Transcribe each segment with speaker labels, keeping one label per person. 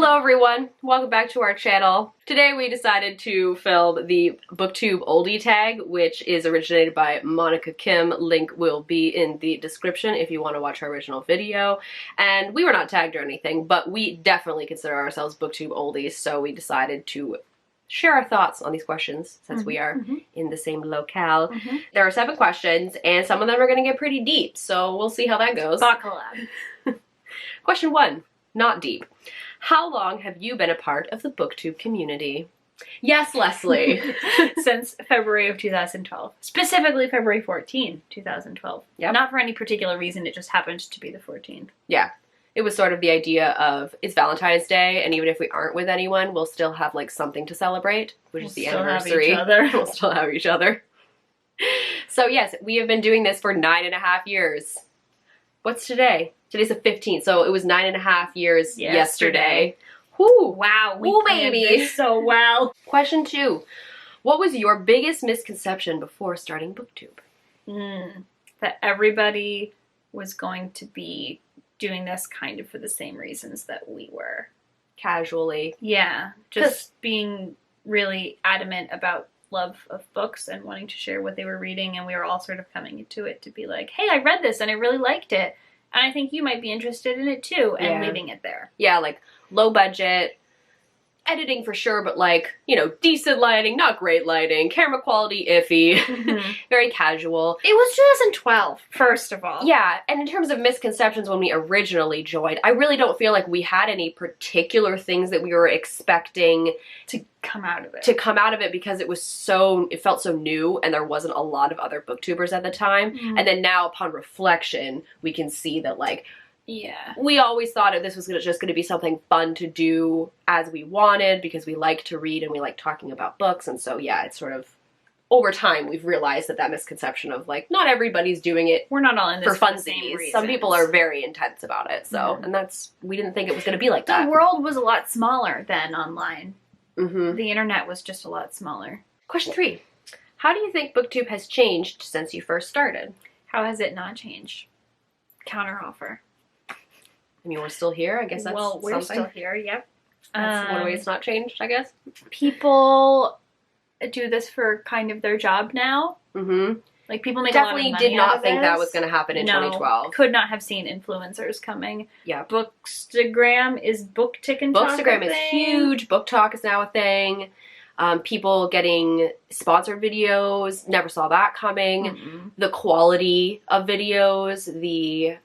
Speaker 1: Hello everyone, welcome back to our channel. Today we decided to film the BookTube Oldie Tag, which is originated by Monica Kim. Link will be in the description if you want to watch her original video. And we were not tagged or anything, but we definitely consider ourselves BookTube Oldies, so we decided to share our thoughts on these questions since we are in the same locale. There are 7 questions, and some of them are going to get pretty deep, so we'll see how that goes.
Speaker 2: Buckle up.
Speaker 1: Question 1, not deep. How long have you been a part of the BookTube community? Yes, Leslie.
Speaker 2: Since February of 2012. Specifically February 14, 2012.
Speaker 1: Yep.
Speaker 2: Not for any particular reason, it just happened to be the 14th.
Speaker 1: Yeah. It was sort of the idea of, it's Valentine's Day, and even if we aren't with anyone, we'll still have like something to celebrate, which is the anniversary.
Speaker 2: We'll
Speaker 1: still have each other. So yes, we have been doing this for 9.5 years. What's today? Today's the 15th, so it was 9.5 years yesterday. Whoo!
Speaker 2: Wow, we planned
Speaker 1: baby.
Speaker 2: this so well.
Speaker 1: Question 2. What was your biggest misconception before starting BookTube?
Speaker 2: That everybody was going to be doing this kind of for the same reasons that we were.
Speaker 1: Casually.
Speaker 2: Yeah, just being really adamant about love of books and wanting to share what they were reading, and we were all sort of coming into it to be like, hey, I read this and I really liked it, and I think you might be interested in it too, and leaving it there. Yeah,
Speaker 1: like low budget, editing for sure, but like, you know, decent lighting, not great lighting, camera quality iffy, very casual.
Speaker 2: It was 2012, first of all.
Speaker 1: Yeah, and in terms of misconceptions when we originally joined, I really don't feel like we had any particular things that we were expecting
Speaker 2: to come out of it.
Speaker 1: Because it felt so new, and there wasn't a lot of other booktubers at the time. And then now upon reflection, we can see that like,
Speaker 2: yeah,
Speaker 1: we always thought that this was just going to be something fun to do as we wanted, because we like to read and we like talking about books. And so yeah, it's sort of over time we've realized that misconception of like, not everybody's doing it.
Speaker 2: We're not all in this
Speaker 1: for
Speaker 2: fun same reasons.
Speaker 1: Some people are very intense about it. So and we didn't think it was going to be like that.
Speaker 2: The world was a lot smaller than online. The internet was just a lot smaller.
Speaker 1: Question 3. How do you think BookTube has changed since you first started?
Speaker 2: How has it not changed? Counteroffer.
Speaker 1: I mean, we're still here. I guess that's
Speaker 2: we're
Speaker 1: something.
Speaker 2: still here. Yep.
Speaker 1: That's one way it's not changed, I guess.
Speaker 2: People do this for kind of their job now. Like people make
Speaker 1: definitely
Speaker 2: a lot of money
Speaker 1: did not
Speaker 2: out of
Speaker 1: think
Speaker 2: this.
Speaker 1: that was going to happen in 2012.
Speaker 2: Could not have seen influencers coming.
Speaker 1: Yeah.
Speaker 2: Bookstagram is Booktick and Talk.
Speaker 1: Bookstagram is huge. Book Talk is now a thing. People getting sponsored videos, never saw that coming. The quality of videos, the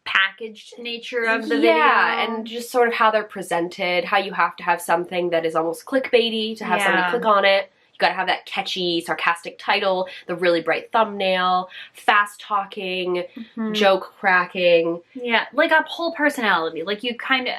Speaker 2: packaged nature of the video.
Speaker 1: Yeah, and just sort of how they're presented, how you have to have something that is almost clickbaity to have somebody click on it. You gotta have that catchy, sarcastic title, the really bright thumbnail, fast talking, joke cracking.
Speaker 2: Yeah, like a whole personality. Like you kind of,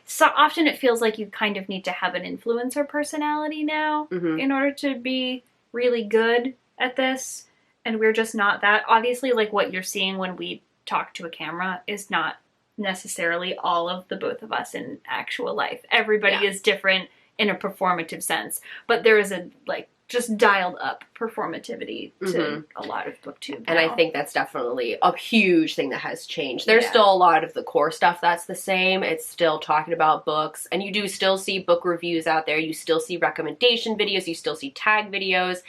Speaker 2: so often it feels like you kind of need to have an influencer personality now in order to be really good at this. And we're just not that. Obviously, like what you're seeing when we talk to a camera is not necessarily all of the both of us in actual life. Everybody is different in a performative sense, but there is a like just dialed up performativity to a lot of BookTube now.
Speaker 1: And I think that's definitely a huge thing that has changed. There's still a lot of the core stuff that's the same. It's still talking about books, and you do still see book reviews out there. You still see recommendation videos. You still see tag videos.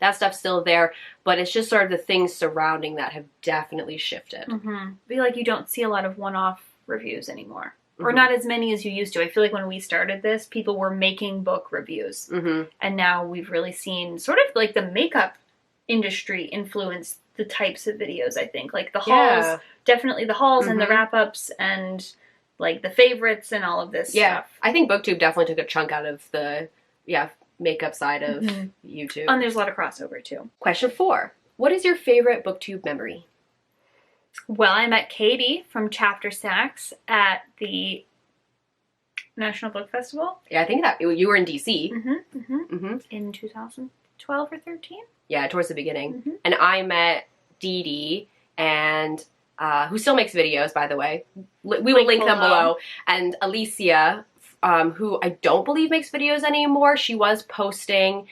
Speaker 1: That stuff's still there, but it's just sort of the things surrounding that have definitely shifted.
Speaker 2: Be like you don't see a lot of one-off reviews anymore. Or not as many as you used to. I feel like when we started this, people were making book reviews. And now we've really seen sort of like the makeup industry influence the types of videos, I think. Like the hauls, definitely the hauls and the wrap-ups and like the favorites and all of this stuff.
Speaker 1: I think BookTube definitely took a chunk out of the makeup side of YouTube.
Speaker 2: And there's a lot of crossover too.
Speaker 1: Question 4. What is your favorite BookTube memory?
Speaker 2: Well, I met Katie from Chapter Stacks at the National Book Festival.
Speaker 1: Yeah, I think that you were in DC.
Speaker 2: In 2012 or 13?
Speaker 1: Yeah, towards the beginning. And I met Dee Dee, and who still makes videos, by the way. We will link them below. And Alicia who I don't believe makes videos anymore. She was posting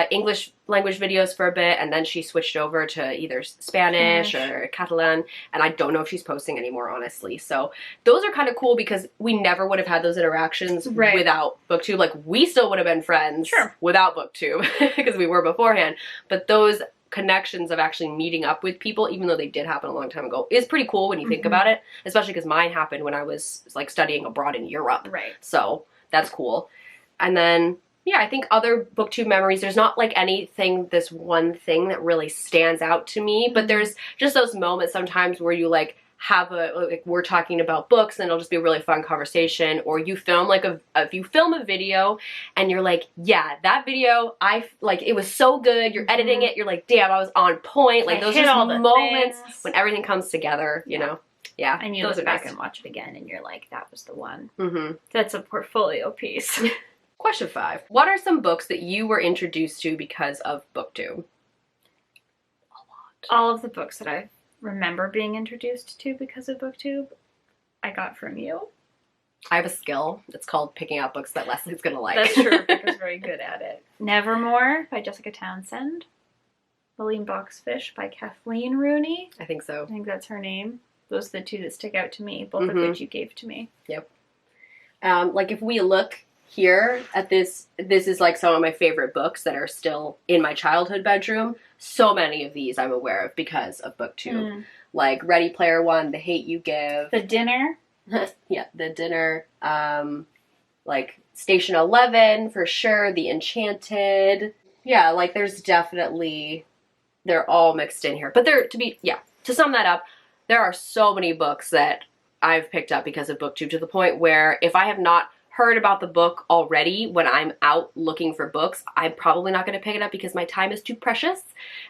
Speaker 1: English language videos for a bit, and then she switched over to either Spanish or Catalan, and I don't know if she's posting anymore, honestly. So those are kind of cool because we never would have had those interactions without BookTube. Like, we still would have been friends without BookTube because we were beforehand, but those connections of actually meeting up with people, even though they did happen a long time ago, is pretty cool when you think about it, especially because mine happened when I was like studying abroad in Europe. Right. So that's cool. And then, yeah, I think other BookTube memories, there's not like anything, this one thing that really stands out to me, but there's just those moments sometimes where you like have like we're talking about books and it'll just be a really fun conversation, or you film like if you film a video and you're like, yeah, that video, it was so good, you're editing it, you're like, damn, I was on point. Like, those are moments when everything comes together, you know? Yeah.
Speaker 2: And you look back and watch it again and you're like, that was the one. That's a portfolio piece.
Speaker 1: Question 5. What are some books that you were introduced to because of BookTube?
Speaker 2: A lot. All of the books that I remember being introduced to because of BookTube, I got from you.
Speaker 1: I have a skill. It's called picking out books that Leslie's gonna like.
Speaker 2: That's true. Becca's very good at it. Nevermore by Jessica Townsend. William Boxfish by Kathleen Rooney.
Speaker 1: I think so.
Speaker 2: I think that's her name. Those are the two that stick out to me, both of which you gave to me.
Speaker 1: Yep. Like, if we look here at this is like some of my favorite books that are still in my childhood bedroom. So many of these I'm aware of because of BookTube. Like Ready Player One, The Hate You Give.
Speaker 2: The Dinner.
Speaker 1: Yeah, The Dinner. Like Station 11 for sure. The Enchanted. Yeah, like there's definitely, they're all mixed in here. But to sum that up, there are so many books that I've picked up because of BookTube, to the point where if I have not heard about the book already when I'm out looking for books, I'm probably not going to pick it up because my time is too precious,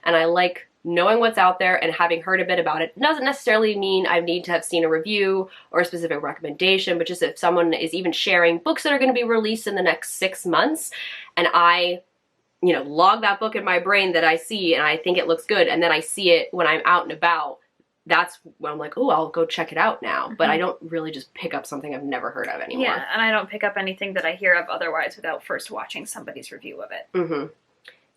Speaker 1: and I like knowing what's out there and having heard a bit about it. It doesn't necessarily mean I need to have seen a review or a specific recommendation, but just if someone is even sharing books that are going to be released in the next 6 months, and I, you know, log that book in my brain that I see and I think it looks good, and then I see it when I'm out and about, that's when I'm like, oh, I'll go check it out now. But I don't really just pick up something I've never heard of anymore.
Speaker 2: Yeah, and I don't pick up anything that I hear of otherwise without first watching somebody's review of it.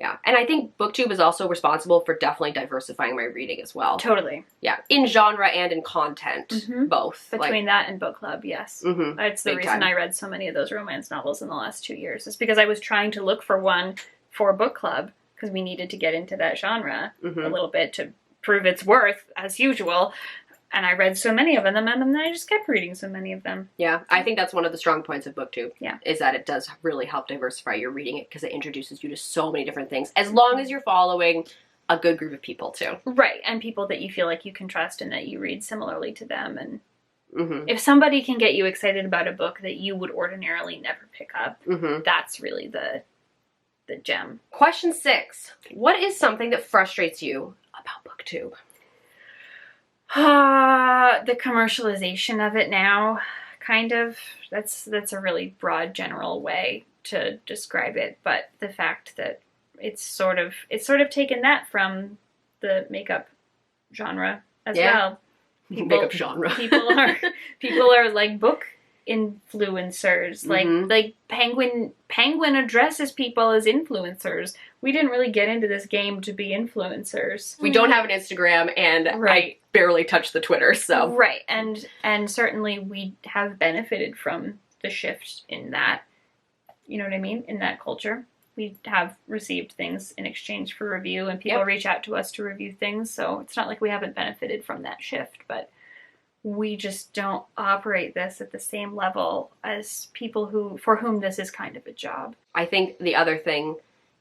Speaker 1: Yeah, and I think BookTube is also responsible for definitely diversifying my reading as well.
Speaker 2: Totally.
Speaker 1: Yeah, in genre and in content, both.
Speaker 2: Between that and book club, yes. That's the reason I read so many of those romance novels in the last 2 years. It's because I was trying to look for one for book club, because we needed to get into that genre a little bit to prove its worth, as usual. And I read so many of them, and then I just kept reading so many of them. Yeah,
Speaker 1: I think that's one of the strong points of BookTube. Yeah, is that it does really help diversify your reading, because it introduces you to so many different things, as long as you're following a good group of people too.
Speaker 2: Right, and people that you feel like you can trust and that you read similarly to them. And if somebody can get you excited about a book that you would ordinarily never pick up, that's really the gem.
Speaker 1: Question 6. What is something that frustrates you about BookTube?
Speaker 2: The commercialization of it now, kind of. That's a really broad, general way to describe it. But the fact that it's sort of taken that from the makeup genre as well.
Speaker 1: Makeup genre.
Speaker 2: people are like book influencers, like Penguin addresses people as influencers. We didn't really get into this game to be influencers.
Speaker 1: We don't have an Instagram, and I barely touch the Twitter, so
Speaker 2: and certainly we have benefited from the shift in that, you know what I mean, in that culture. We have received things in exchange for review, and people reach out to us to review things, so it's not like we haven't benefited from that shift, but we just don't operate this at the same level as people for whom this is kind of a job.
Speaker 1: I think the other thing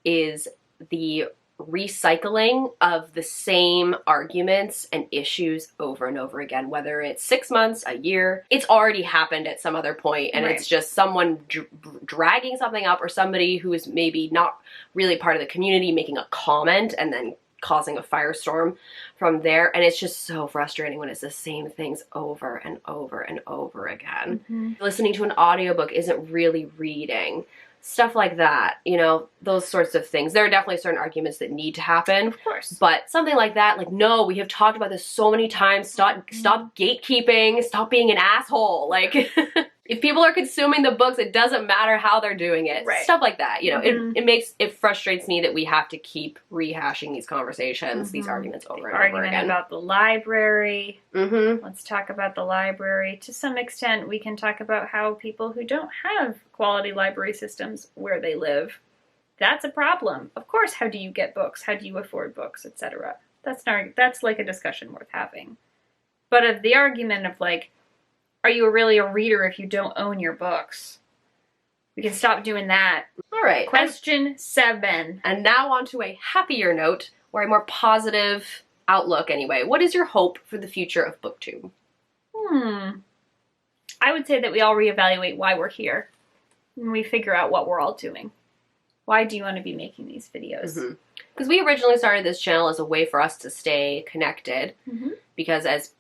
Speaker 1: is the recycling of the same arguments and issues over and over again, whether it's 6 months, a year. It's already happened at some other point, and it's just someone dragging something up, or somebody who is maybe not really part of the community making a comment and then causing a firestorm from there. And it's just so frustrating when it's the same things over and over and over again. Listening to an audiobook isn't really reading. Stuff like that, you know, those sorts of things. There are definitely certain arguments that need to happen.
Speaker 2: Of course.
Speaker 1: But something like that, like, no, we have talked about this so many times. Stop gatekeeping. Stop being an asshole. Like, If people are consuming the books, it doesn't matter how they're doing it.
Speaker 2: Right.
Speaker 1: Stuff like that. You know, it frustrates me that we have to keep rehashing these conversations, these arguments over and over again.
Speaker 2: Argument about the library. Let's talk about the library. To some extent, we can talk about how people who don't have quality library systems where they live, that's a problem. Of course, how do you get books? How do you afford books, etc.? That's like a discussion worth having. But of the argument of like, are you really a reader if you don't own your books? We can stop doing that.
Speaker 1: All right.
Speaker 2: Question 7.
Speaker 1: And now on to a happier note, or a more positive outlook anyway. What is your hope for the future of BookTube?
Speaker 2: I would say that we all reevaluate why we're here. And we figure out what we're all doing. Why do you want to be making these videos?
Speaker 1: Because we originally started this channel as a way for us to stay connected. Because as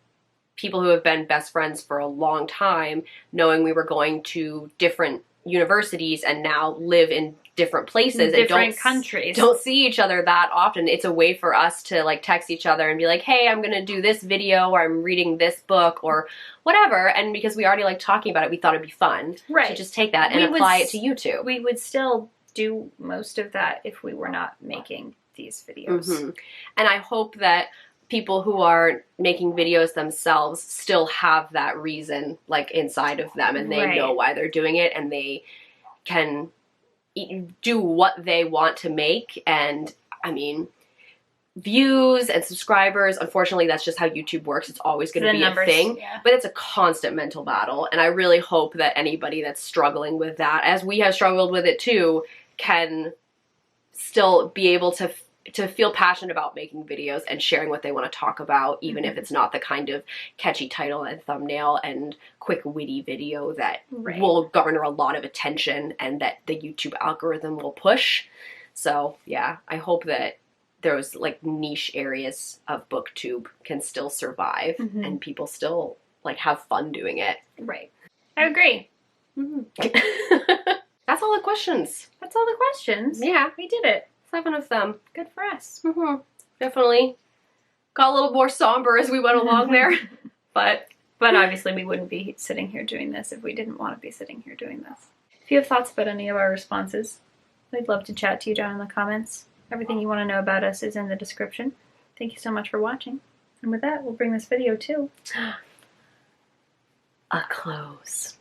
Speaker 1: people who have been best friends for a long time, knowing we were going to different universities and now live in different places
Speaker 2: different countries,
Speaker 1: don't see each other that often, it's a way for us to like text each other and be like, hey, I'm gonna do this video, or I'm reading this book, or whatever. And because we already like talking about it, we thought it'd be fun to just take that and apply it to YouTube.
Speaker 2: We would still do most of that if we were not making these videos.
Speaker 1: And I hope that people who are making videos themselves still have that reason like inside of them, and they know why they're doing it, and they can do what they want to make. And I mean, views and subscribers, unfortunately that's just how YouTube works. It's always going to be a thing, but it's a constant mental battle. And I really hope that anybody that's struggling with that, as we have struggled with it too, can still be able to feel passionate about making videos and sharing what they want to talk about, even if it's not the kind of catchy title and thumbnail and quick witty video that will garner a lot of attention and that the YouTube algorithm will push. So yeah, I hope that those like niche areas of BookTube can still survive and people still like have fun doing it.
Speaker 2: I agree.
Speaker 1: That's all the questions.
Speaker 2: That's all the questions.
Speaker 1: Yeah.
Speaker 2: We did it.
Speaker 1: 7 of them.
Speaker 2: Good for us.
Speaker 1: Definitely got a little more somber as we went along there. But
Speaker 2: obviously we wouldn't be sitting here doing this if we didn't want to be sitting here doing this. If you have thoughts about any of our responses, we'd love to chat to you down in the comments. Everything you want to know about us is in the description. Thank you so much for watching. And with that, we'll bring this video to a close.